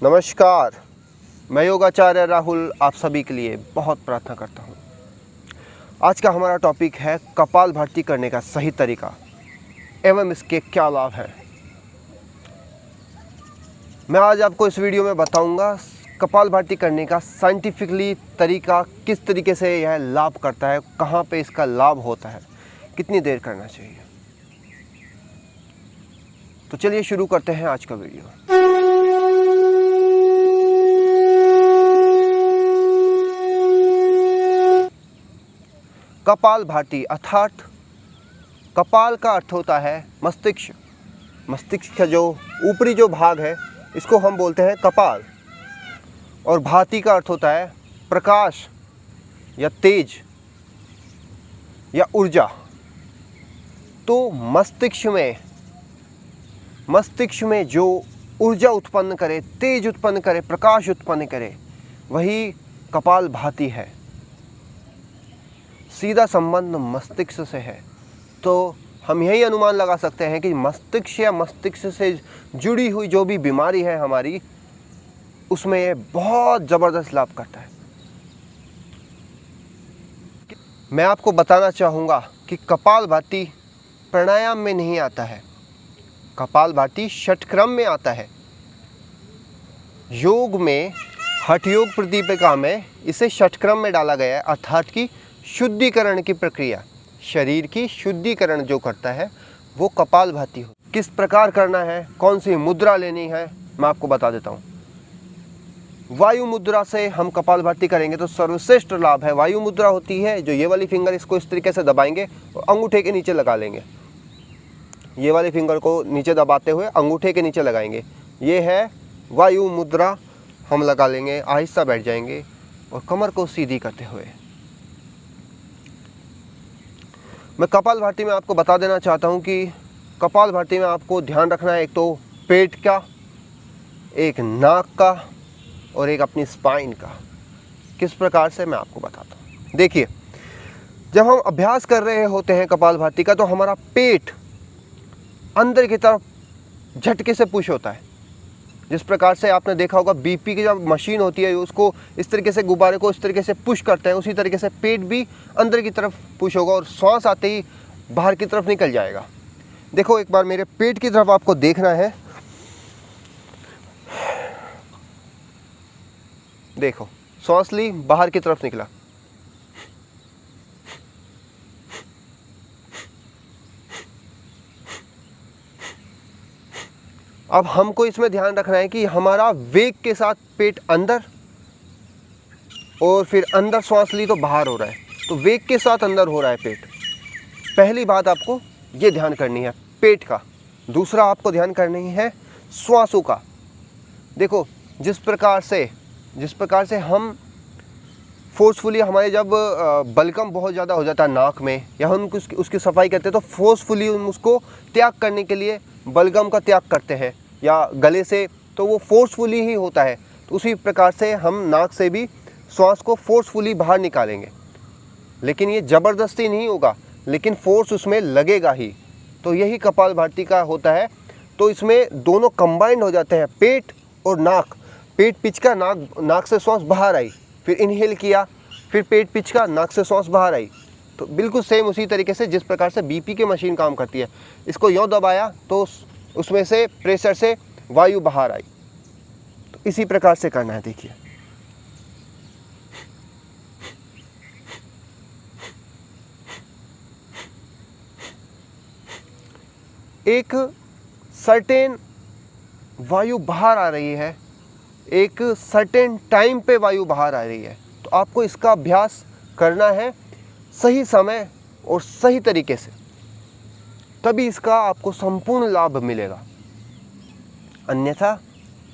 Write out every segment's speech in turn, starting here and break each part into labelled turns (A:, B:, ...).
A: नमस्कार, मैं योगाचार्य राहुल आप सभी के लिए बहुत प्रार्थना करता हूँ। आज का हमारा टॉपिक है कपालभाति करने का सही तरीका एवं इसके क्या लाभ हैं। मैं आज आपको इस वीडियो में बताऊंगा कपालभाति करने का साइंटिफिकली तरीका, किस तरीके से यह लाभ करता है, कहाँ पे इसका लाभ होता है, कितनी देर करना चाहिए। तो चलिए शुरू करते हैं आज का वीडियो। कपालभाति अर्थात कपाल का अर्थ होता है मस्तिष्क। मस्तिष्क का जो ऊपरी जो भाग है इसको हम बोलते हैं कपाल, और भाति का अर्थ होता है प्रकाश या तेज या ऊर्जा। तो मस्तिष्क में जो ऊर्जा उत्पन्न करे, तेज उत्पन्न करे, प्रकाश उत्पन्न करे, वही कपालभाति है। सीधा संबंध मस्तिष्क से है। तो हम यही अनुमान लगा सकते हैं कि मस्तिष्क या मस्तिष्क से जुड़ी हुई जो भी बीमारी है हमारी, उसमें ये बहुत ज़बरदस्त लाभ करता है। मैं आपको बताना चाहूँगा कि कपालभाति प्राणायाम में नहीं आता है, कपालभाति षटक्रम में आता है। योग में हठ योग प्रदीपिका में इसे षटक्रम में डाला गया है, अर्थात कि शुद्धिकरण की प्रक्रिया, शरीर की शुद्धिकरण जो करता है वो कपालभाति हो। किस प्रकार करना है, कौन सी मुद्रा लेनी है, मैं आपको बता देता हूँ। वायु मुद्रा से हम कपालभाति करेंगे तो सर्वश्रेष्ठ लाभ है। वायु मुद्रा होती है जो ये वाली फिंगर, इसको इस तरीके से दबाएंगे और अंगूठे के नीचे लगा लेंगे। ये वाली फिंगर को नीचे दबाते हुए अंगूठे के नीचे लगाएंगे। ये है वायु मुद्रा। हम लगा लेंगे, आहिस्ता बैठ जाएंगे और कमर को सीधी करते हुए। मैं कपालभाति में आपको बता देना चाहता हूँ कि कपालभाति में आपको ध्यान रखना है एक तो पेट का, एक नाक का और एक अपनी स्पाइन का। किस प्रकार से मैं आपको बताता हूँ। देखिए, जब हम अभ्यास कर रहे होते हैं कपालभाति का तो हमारा पेट अंदर की तरफ झटके से पुश होता है। जिस प्रकार से आपने देखा होगा बीपी की जब मशीन होती है उसको इस तरीके से, गुब्बारे को इस तरीके से पुश करते हैं, उसी तरीके से पेट भी अंदर की तरफ पुश होगा और सांस आते ही बाहर की तरफ निकल जाएगा। देखो, एक बार मेरे पेट की तरफ आपको देखना है। देखो, सांस ली, बाहर की तरफ निकला। अब हमको इसमें ध्यान रखना है कि हमारा वेग के साथ पेट अंदर, और फिर अंदर सांस ली तो बाहर हो रहा है, तो वेग के साथ अंदर हो रहा है पेट। पहली बात आपको ये ध्यान करनी है पेट का। दूसरा आपको ध्यान करनी है श्वासों का। देखो, जिस प्रकार से हम फोर्सफुली, हमारे जब बलगम बहुत ज़्यादा हो जाता है नाक में, या हम उसकी सफाई करते हैं तो फोर्सफुली हम उसको त्याग करने के लिए बलगम का त्याग करते हैं, या गले से, तो वो फोर्सफुली ही होता है। तो उसी प्रकार से हम नाक से भी श्वास को फोर्सफुली बाहर निकालेंगे, लेकिन ये ज़बरदस्ती नहीं होगा, लेकिन फोर्स उसमें लगेगा ही। तो यही कपालभाति का होता है। तो इसमें दोनों कंबाइंड हो जाते हैं, पेट और नाक। पेट पिचका, नाक से सांस बाहर आई, फिर इनहेल किया, फिर पेट पिचका, नाक से सांस बाहर आई। तो बिल्कुल सेम उसी तरीके से जिस प्रकार से बीपी की मशीन काम करती है। इसको यूँ दबाया तो उसमें से प्रेशर से वायु बाहर आई। तो इसी प्रकार से करना है। देखिए, एक सर्टेन वायु बाहर आ रही है, एक सर्टेन टाइम पे वायु बाहर आ रही है। तो आपको इसका अभ्यास करना है सही समय और सही तरीके से, तभी इसका आपको संपूर्ण लाभ मिलेगा। अन्यथा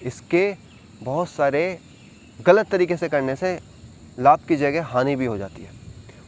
A: इसके बहुत सारे गलत तरीके से करने से लाभ की जगह हानि भी हो जाती है।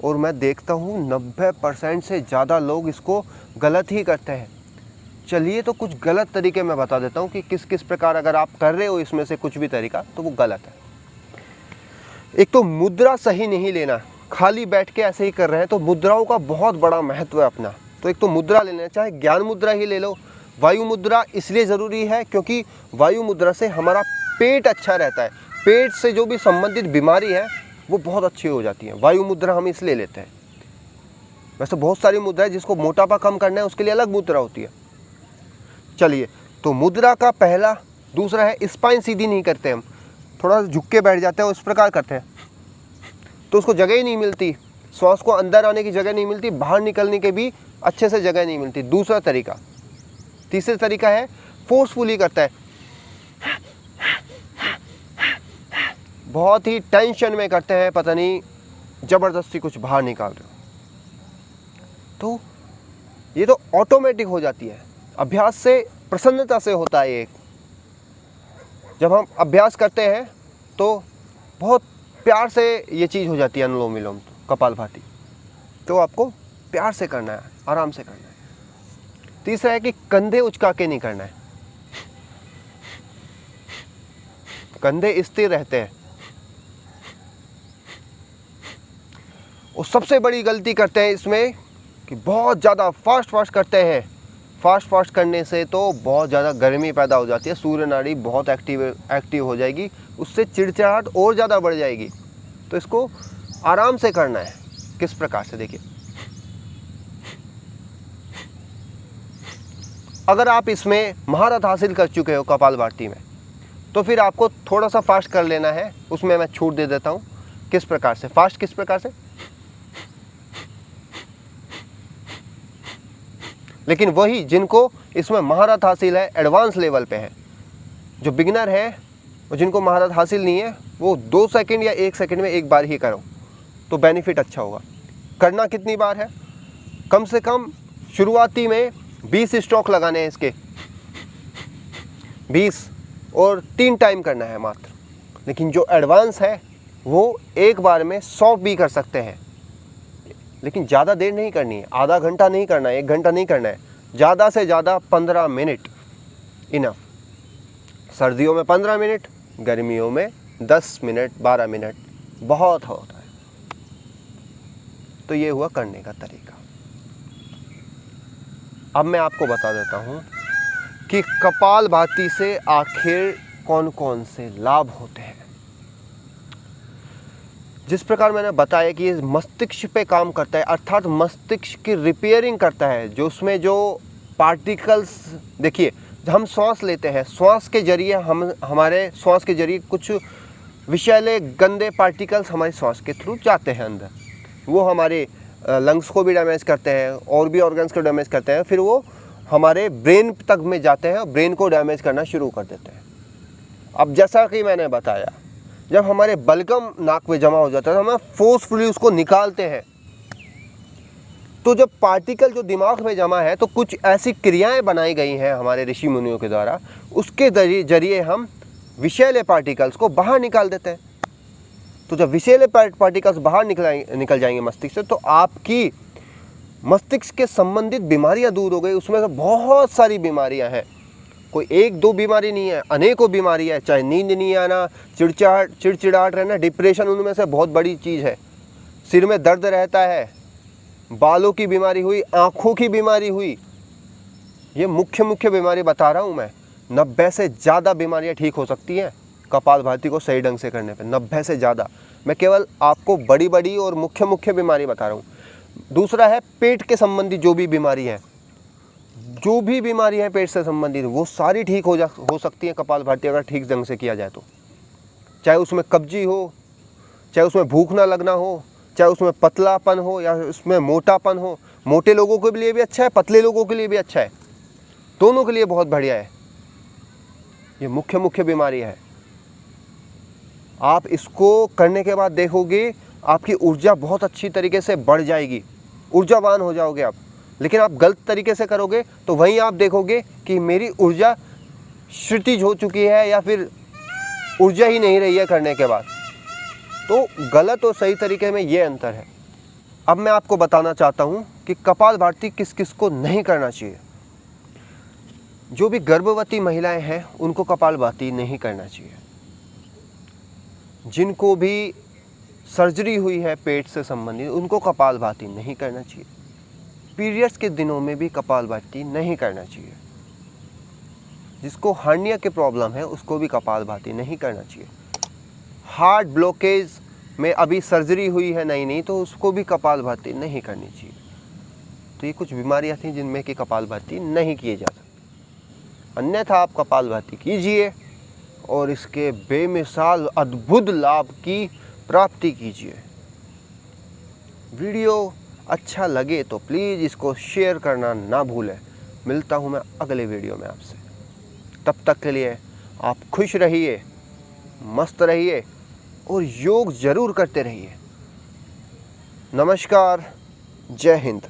A: और मैं देखता हूँ 90% से ज़्यादा लोग इसको गलत ही करते हैं। चलिए, तो कुछ गलत तरीके मैं बता देता हूँ कि किस किस प्रकार अगर आप कर रहे हो इसमें से कुछ भी तरीका तो वो गलत है। एक तो मुद्रा सही नहीं लेना, खाली बैठ के ऐसे ही कर रहे हैं, तो मुद्राओं का बहुत बड़ा महत्व है अपना। तो एक तो मुद्रा ले लेना, चाहे ज्ञान मुद्रा ही ले लो। वायु मुद्रा इसलिए ज़रूरी है क्योंकि वायु मुद्रा से हमारा पेट अच्छा रहता है, पेट से जो भी संबंधित बीमारी है वो बहुत अच्छी हो जाती है। वायु मुद्रा हम इसलिए लेते हैं। वैसे बहुत सारी मुद्रा है, जिसको मोटापा कम करना है उसके लिए अलग मुद्रा होती है। चलिए, तो मुद्रा का पहला। दूसरा है स्पाइन सीधी नहीं करते हम, थोड़ा झुक के बैठ जाते हैं, उस प्रकार करते हैं तो उसको जगह ही नहीं मिलती, श्वास को अंदर आने की जगह नहीं मिलती, बाहर निकलने के भी अच्छे से जगह नहीं मिलती। दूसरा तरीका। तीसरा तरीका है फोर्सफुली करता है, बहुत ही टेंशन में करते हैं, पता नहीं ज़बरदस्ती कुछ बाहर निकाल रहे हो, तो ये तो ऑटोमेटिक हो जाती है। अभ्यास से प्रसन्नता से होता है। एक जब हम अभ्यास करते हैं तो बहुत प्यार से ये चीज़ हो जाती है, अनुलोम विलोम कपालभाति। तो आपको प्यार से करना है, आराम से करना है। तीसरा है कि कंधे उचका के नहीं करना है, कंधे स्थिर रहते हैं। और सबसे बड़ी गलती करते हैं इसमें कि बहुत ज़्यादा फास्ट करते हैं। फास्ट करने से तो बहुत ज़्यादा गर्मी पैदा हो जाती है, सूर्य नाड़ी बहुत एक्टिव हो जाएगी, उससे चिड़चिड़ाहट और ज़्यादा बढ़ जाएगी। तो इसको आराम से करना है। किस प्रकार से, देखिए, अगर आप इसमें महारत हासिल कर चुके हो कपालभाति में, तो फिर आपको थोड़ा सा फास्ट कर लेना है। उसमें मैं छूट दे देता हूँ। किस प्रकार से फास्ट, किस प्रकार से, लेकिन वही जिनको इसमें महारत हासिल है, एडवांस लेवल पे है। जो बिगिनर है और जिनको महारत हासिल नहीं है, वो 2 सेकंड या 1 सेकंड में एक बार ही करो तो बेनिफिट अच्छा होगा। करना कितनी बार है, कम से कम शुरुआती में 20 स्ट्रोक लगाने हैं इसके, 20, और 3 टाइम करना है मात्र। लेकिन जो एडवांस है वो एक बार में 100 भी कर सकते हैं, लेकिन ज़्यादा देर नहीं करनी है। आधा घंटा नहीं करना है, 1 घंटा नहीं करना है, ज़्यादा से ज़्यादा 15 मिनट इनफ। सर्दियों में 15 मिनट, गर्मियों में 10 मिनट 12 मिनट बहुत होता है। तो ये हुआ करने का तरीका। अब मैं आपको बता देता हूँ कि कपालभाति से आखिर कौन कौन से लाभ होते हैं। जिस प्रकार मैंने बताया कि ये मस्तिष्क पे काम करता है, अर्थात मस्तिष्क की रिपेयरिंग करता है। जो उसमें जो पार्टिकल्स, देखिए, जब हम श्वास लेते हैं, श्वास के जरिए हमारे श्वास के जरिए कुछ विषैले गंदे पार्टिकल्स हमारे श्वास के थ्रू जाते हैं अंदर। वो हमारे लंग्स को भी डैमेज करते हैं और भी ऑर्गन्स को डैमेज करते हैं। फिर वो हमारे ब्रेन तक में जाते हैं और ब्रेन को डैमेज करना शुरू कर देते हैं। अब जैसा कि मैंने बताया, जब हमारे बलगम नाक में जमा हो जाता है तो हम फोर्सफुली उसको निकालते हैं। तो जब पार्टिकल जो दिमाग में जमा है, तो कुछ ऐसी क्रियाएं बनाई गई हैं हमारे ऋषि मुनियों के द्वारा, उसके जरिए हम विषैले पार्टिकल्स को बाहर निकाल देते हैं। तो जब विषैले पार्टिकल्स बाहर निकल जाएंगे मस्तिष्क से, तो आपकी मस्तिष्क के संबंधित बीमारियां दूर हो गई। उसमें से बहुत सारी बीमारियां हैं, कोई 1-2 बीमारी नहीं है, अनेकों बीमारियां हैं। चाहे नींद नहीं आना, चिड़चिड़ाहट रहना, डिप्रेशन उनमें से बहुत बड़ी चीज़ है। सिर में दर्द रहता है, बालों की बीमारी हुई, आँखों की बीमारी हुई, ये मुख्य बीमारी बता रहा हूँ मैं। 90 से ज़्यादा बीमारियाँ ठीक हो सकती हैं कपालभाति को सही ढंग से करने पे, 90 से ज़्यादा। मैं केवल आपको बड़ी और मुख्य बीमारी बता रहा हूँ। दूसरा है पेट के संबंधी जो भी बीमारी है, जो भी बीमारी है पेट से संबंधित, वो सारी ठीक हो सकती है कपालभाति अगर ठीक ढंग से किया जाए तो। चाहे उसमें कब्जी हो, चाहे उसमें भूख ना लगना हो, चाहे उसमें पतलापन हो या उसमें मोटापन हो। मोटे लोगों के लिए भी अच्छा है, पतले लोगों के लिए भी अच्छा है, दोनों के लिए बहुत बढ़िया है। ये मुख्य बीमारी है। आप इसको करने के बाद देखोगे आपकी ऊर्जा बहुत अच्छी तरीके से बढ़ जाएगी, ऊर्जावान हो जाओगे आप। लेकिन आप गलत तरीके से करोगे तो वहीं आप देखोगे कि मेरी ऊर्जा क्षितिज हो चुकी है या फिर ऊर्जा ही नहीं रही है करने के बाद। तो गलत और सही तरीके में ये अंतर है। अब मैं आपको बताना चाहता हूँ कि कपालभाति किस किस को नहीं करना चाहिए। जो भी गर्भवती महिलाएं हैं उनको कपालभाति नहीं करना चाहिए। जिनको भी सर्जरी हुई है पेट से संबंधित उनको कपालभाति नहीं करना चाहिए। पीरियड्स के दिनों में भी कपालभाति नहीं करना चाहिए। जिसको हर्निया की प्रॉब्लम है उसको भी कपालभाति नहीं करना चाहिए। हार्ट ब्लॉकेज में अभी सर्जरी हुई है नई नई, तो उसको भी कपालभाति नहीं करनी चाहिए। तो ये कुछ बीमारियां थी जिनमें कि कपालभाति नहीं किए जा सकते। अन्यथा आप कपालभाति कीजिए और इसके बेमिसाल अद्भुत लाभ की प्राप्ति कीजिए। वीडियो अच्छा लगे तो प्लीज़ इसको शेयर करना ना भूलें। मिलता हूँ मैं अगले वीडियो में आपसे। तब तक के लिए आप खुश रहिए, मस्त रहिए और योग ज़रूर करते रहिए। नमस्कार, जय हिंद।